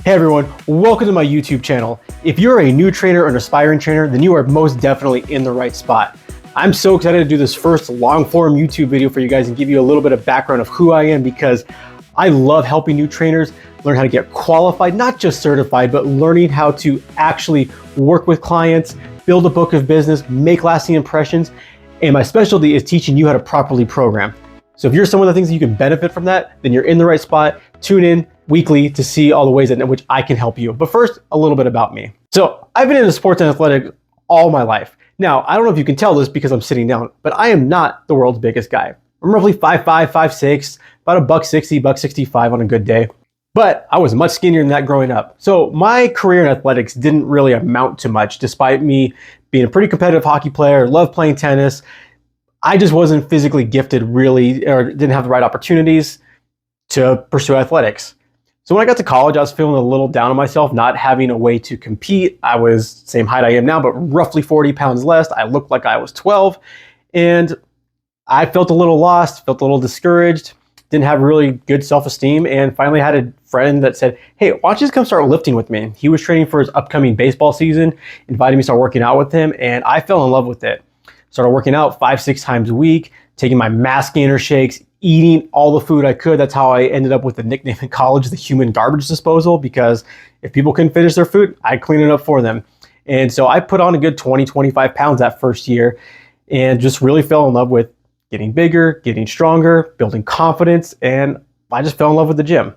Hey everyone, welcome to my YouTube channel. If you're a new trainer or an aspiring trainer, then you are most definitely in the right spot. I'm so excited to do this first long form YouTube video for you guys and give you a little bit of background of who I am, because I love helping new trainers learn how to get qualified, not just certified, but learning how to actually work with clients, build a book of business, make lasting impressions. And my specialty is teaching you how to properly program. So if you're someone that thinks that you can benefit from that, then you're in the right spot. Tune in weekly to see all the ways in which I can help you. But first, a little bit about me. So I've been into sports and athletics all my life. Now, I don't know if you can tell this because I'm sitting down, but I am not the world's biggest guy. I'm roughly 5'5", 5'6", about $160, $165 on a good day. But I was much skinnier than that growing up. So my career in athletics didn't really amount to much, despite me being a pretty competitive hockey player, loved playing tennis. I just wasn't physically gifted really, or didn't have the right opportunities to pursue athletics. So when I got to college, I was feeling a little down on myself, not having a way to compete. I was same height I am now, but roughly 40 pounds less. I looked like I was 12, and I felt a little lost, felt a little discouraged, didn't have really good self-esteem, and finally had a friend that said, hey, why don't you just come start lifting with me? He was training for his upcoming baseball season, invited me to start working out with him, and I fell in love with it. Started working out 5-6 times a week, taking my mass gainer shakes, eating all the food I could. That's how I ended up with the nickname in college, the human garbage disposal, because if people couldn't finish their food, I'd clean it up for them. And so I put on a good 20, 25 pounds that first year and just really fell in love with getting bigger, getting stronger, building confidence, and I just fell in love with the gym.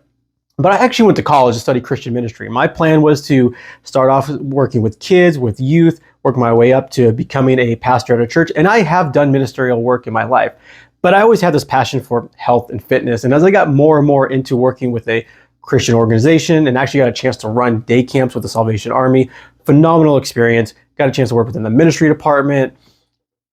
But I actually went to college to study Christian ministry. My plan was to start off working with kids, with youth, work my way up to becoming a pastor at a church. And I have done ministerial work in my life, but I always had this passion for health and fitness. And as I got more and more into working with a Christian organization and actually got a chance to run day camps with the Salvation Army, phenomenal experience, got a chance to work within the ministry department,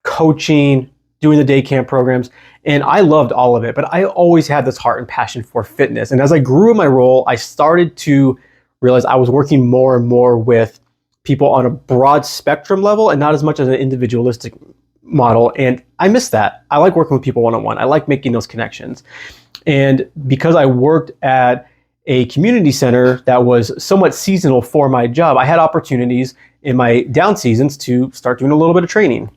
coaching, doing the day camp programs, and I loved all of it, but I always had this heart and passion for fitness. And as I grew in my role, I started to realize I was working more and more with people on a broad spectrum level and not as much as an individualistic model. And I miss that. I like working with people one-on-one. I like making those connections. And because I worked at a community center that was somewhat seasonal for my job, I had opportunities in my down seasons to start doing a little bit of training.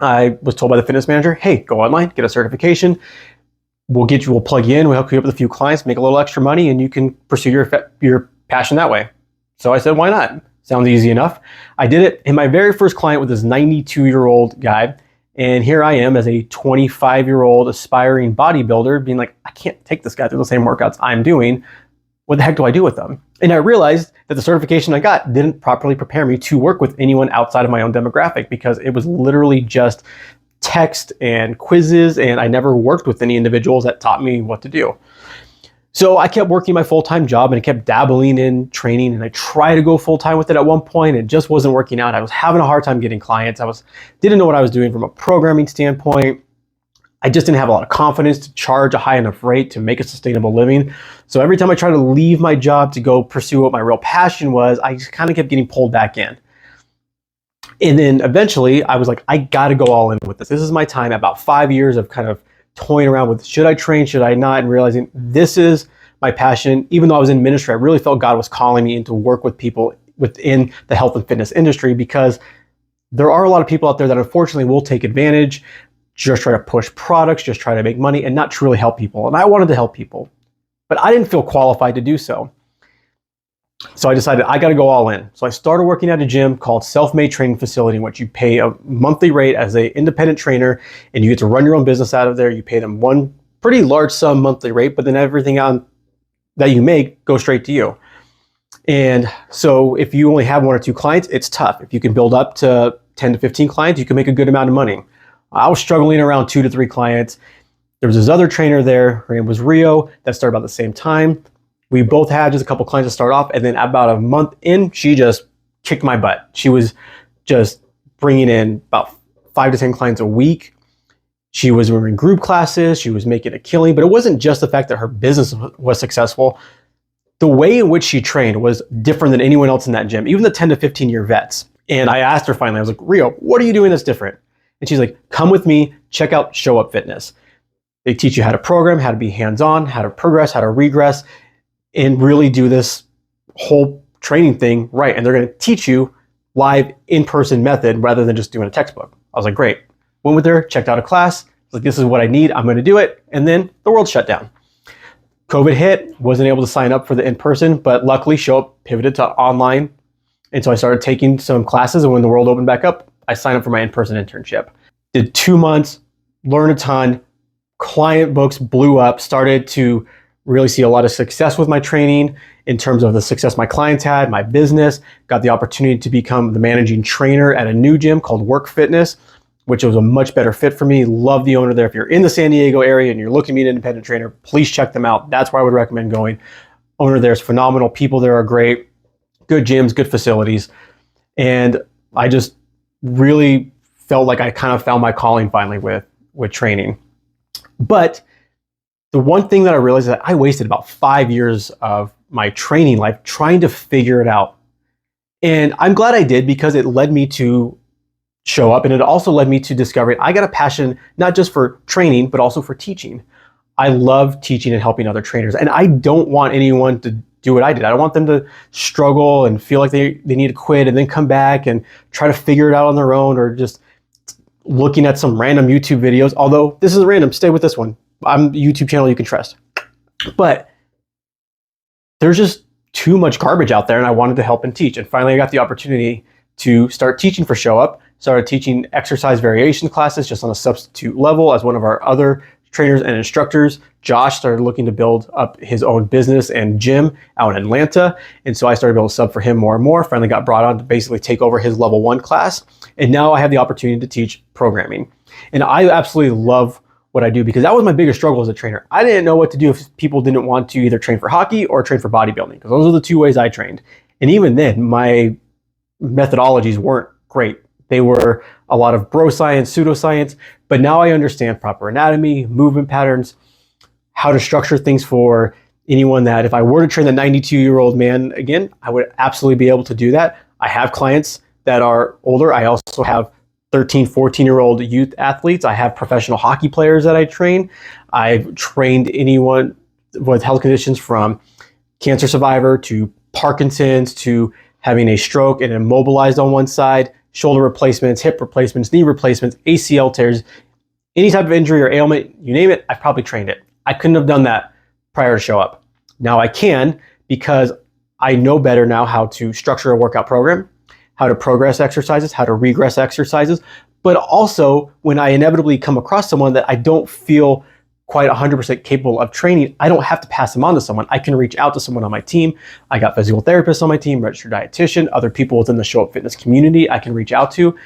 I was told by the fitness manager, hey, go online, get a certification. We'll plug you in, we'll hook you up with a few clients, make a little extra money, and you can pursue your passion that way. So I said, why not? Sounds easy enough. I did it, and my very first client was this 92-year-old guy. And here I am as a 25-year-old aspiring bodybuilder being like, I can't take this guy through the same workouts I'm doing. What the heck do I do with them? And I realized that the certification I got didn't properly prepare me to work with anyone outside of my own demographic, because it was literally just text and quizzes, and I never worked with any individuals that taught me what to do. So I kept working my full-time job and I kept dabbling in training, and I tried to go full-time with it at one point. It just wasn't working out. I was having a hard time getting clients. Didn't know what I was doing from a programming standpoint. I just didn't have a lot of confidence to charge a high enough rate to make a sustainable living. So every time I tried to leave my job to go pursue what my real passion was, I just kind of kept getting pulled back in. And then eventually I was like, I got to go all in with this. This is my time. About 5 years of kind of toying around with, should I train, should I not? And realizing this is my passion. Even though I was in ministry, I really felt God was calling me in to work with people within the health and fitness industry, because there are a lot of people out there that unfortunately will take advantage, just try to push products, just try to make money, and not truly help people. And I wanted to help people, but I didn't feel qualified to do so. So I decided I got to go all in. So I started working at a gym called Self-Made Training Facility, in which you pay a monthly rate as an independent trainer, and you get to run your own business out of there. You pay them one pretty large sum monthly rate, but then everything on that you make goes straight to you. And so if you only have 1 or 2 clients, it's tough. If you can build up to 10 to 15 clients, you can make a good amount of money. I was struggling around 2 to 3 clients. There was this other trainer there, her name was Rio, that started about the same time. We both had just a couple clients to start off, and then about a month in, she just kicked my butt. She was just bringing in about 5 to 10 clients a week. She was running group classes, she was making a killing, but it wasn't just the fact that her business was successful. The way in which she trained was different than anyone else in that gym, even the 10 to 15 year vets. And I asked her finally, I was like, Rio, what are you doing that's different? And she's like, come with me, check out Show Up Fitness. They teach you how to program, how to be hands-on, how to progress, how to regress, and really do this whole training thing right, and they're going to teach you live in-person method rather than just doing a textbook. I was like, great. Went with her, checked out a class. I was like, this is what I need. I'm going to do it. And then the world shut down. COVID hit, wasn't able to sign up for the in-person, but luckily ShowUp pivoted to online. And so I started taking some classes, and when the world opened back up, I signed up for my in-person internship. Did 2 months, learned a ton, client books blew up, started to really see a lot of success with my training in terms of the success my clients had, my business, got the opportunity to become the managing trainer at a new gym called Work Fitness, which was a much better fit for me. Love the owner there. If you're in the San Diego area and you're looking to be an independent trainer, please check them out. That's where I would recommend going. Owner there is phenomenal. People there are great. Good gyms, good facilities. And I just really felt like I kind of found my calling finally with training. But the one thing that I realized is that I wasted about 5 years of my training life trying to figure it out. And I'm glad I did, because it led me to ShowUp, and it also led me to discovering I got a passion not just for training, but also for teaching. I love teaching and helping other trainers, and I don't want anyone to do what I did. I don't want them to struggle and feel like they need to quit and then come back and try to figure it out on their own, or just looking at some random YouTube videos. Although this is random, stay with this one. I'm a YouTube channel you can trust. But there's just too much garbage out there, and I wanted to help and teach. And finally I got the opportunity to start teaching for ShowUp. Started teaching exercise variation classes just on a substitute level as one of our other trainers and instructors. Josh started looking to build up his own business and gym out in Atlanta. And so I started able to sub for him more and more. Finally got brought on to basically take over his level 1 class. And now I have the opportunity to teach programming. And I absolutely love what I do, because that was my biggest struggle as a trainer. I didn't know what to do if people didn't want to either train for hockey or train for bodybuilding, because those are the 2 ways I trained. And even then, my methodologies weren't great. They were a lot of bro science, pseudoscience, but now I understand proper anatomy, movement patterns, how to structure things for anyone that if I were to train the 92-year-old man again, I would absolutely be able to do that. I have clients that are older. I also have 13, 14-year-old youth athletes. I have professional hockey players that I train. I've trained anyone with health conditions from cancer survivor to Parkinson's to having a stroke and immobilized on one side, shoulder replacements, hip replacements, knee replacements, ACL tears, any type of injury or ailment, you name it, I've probably trained it. I couldn't have done that prior to ShowUp. Now I can, because I know better now how to structure a workout program, how to progress exercises, how to regress exercises, but also when I inevitably come across someone that I don't feel quite 100% capable of training, I don't have to pass them on to someone. I can reach out to someone on my team. I got physical therapists on my team, registered dietitian, other people within the ShowUp Fitness community I can reach out to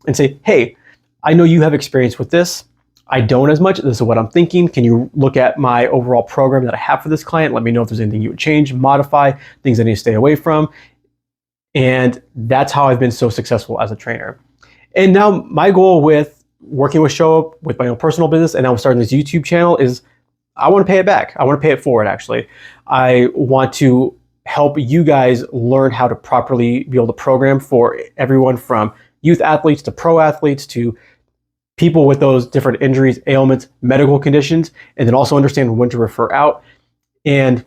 and say, hey, I know you have experience with this. I don't as much. This is what I'm thinking. Can you look at my overall program that I have for this client? Let me know if there's anything you would change, modify, things I need to stay away from. And that's how I've been so successful as a trainer. And now my goal with working with ShowUp, with my own personal business, and now starting this YouTube channel is I want to pay it back. I want to pay it forward, actually. I want to help you guys learn how to properly be able to program for everyone from youth athletes to pro athletes to people with those different injuries, ailments, medical conditions, and then also understand when to refer out and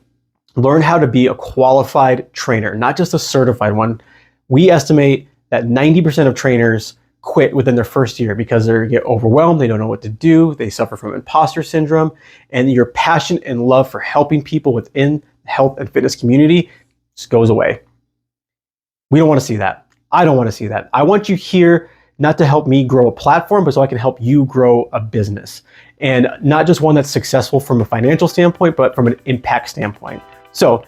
learn how to be a qualified trainer, not just a certified one. We estimate that 90% of trainers quit within their first year because they get overwhelmed, they don't know what to do, they suffer from imposter syndrome, and your passion and love for helping people within the health and fitness community just goes away. We don't want to see that. I don't want to see that. I want you here not to help me grow a platform, but so I can help you grow a business. And not just one that's successful from a financial standpoint, but from an impact standpoint. So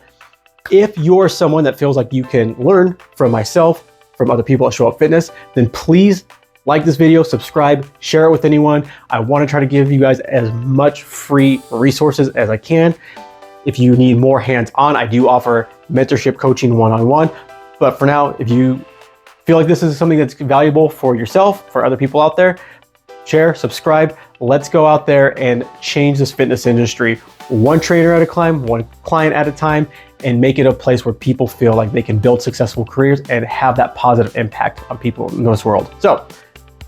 if you're someone that feels like you can learn from myself, from other people at ShowUp Fitness, then please like this video, subscribe, share it with anyone. I want to try to give you guys as much free resources as I can. If you need more hands-on, I do offer mentorship coaching one-on-one. But for now, if you feel like this is something that's valuable for yourself, for other people out there, share, subscribe. Let's go out there and change this fitness industry one trainer at a time, one client at a time, and make it a place where people feel like they can build successful careers and have that positive impact on people in this world. So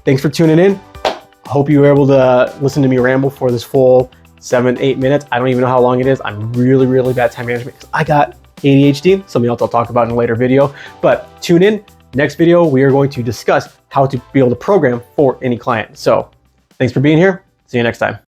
thanks for tuning in. I hope you were able to listen to me ramble for this full 7-8 minutes. I don't even know how long it is. I'm really bad time management because I got ADHD, something else I'll talk about in a later video. But tune in. Next video, we are going to discuss how to be able to program for any client. So thanks for being here. See you next time.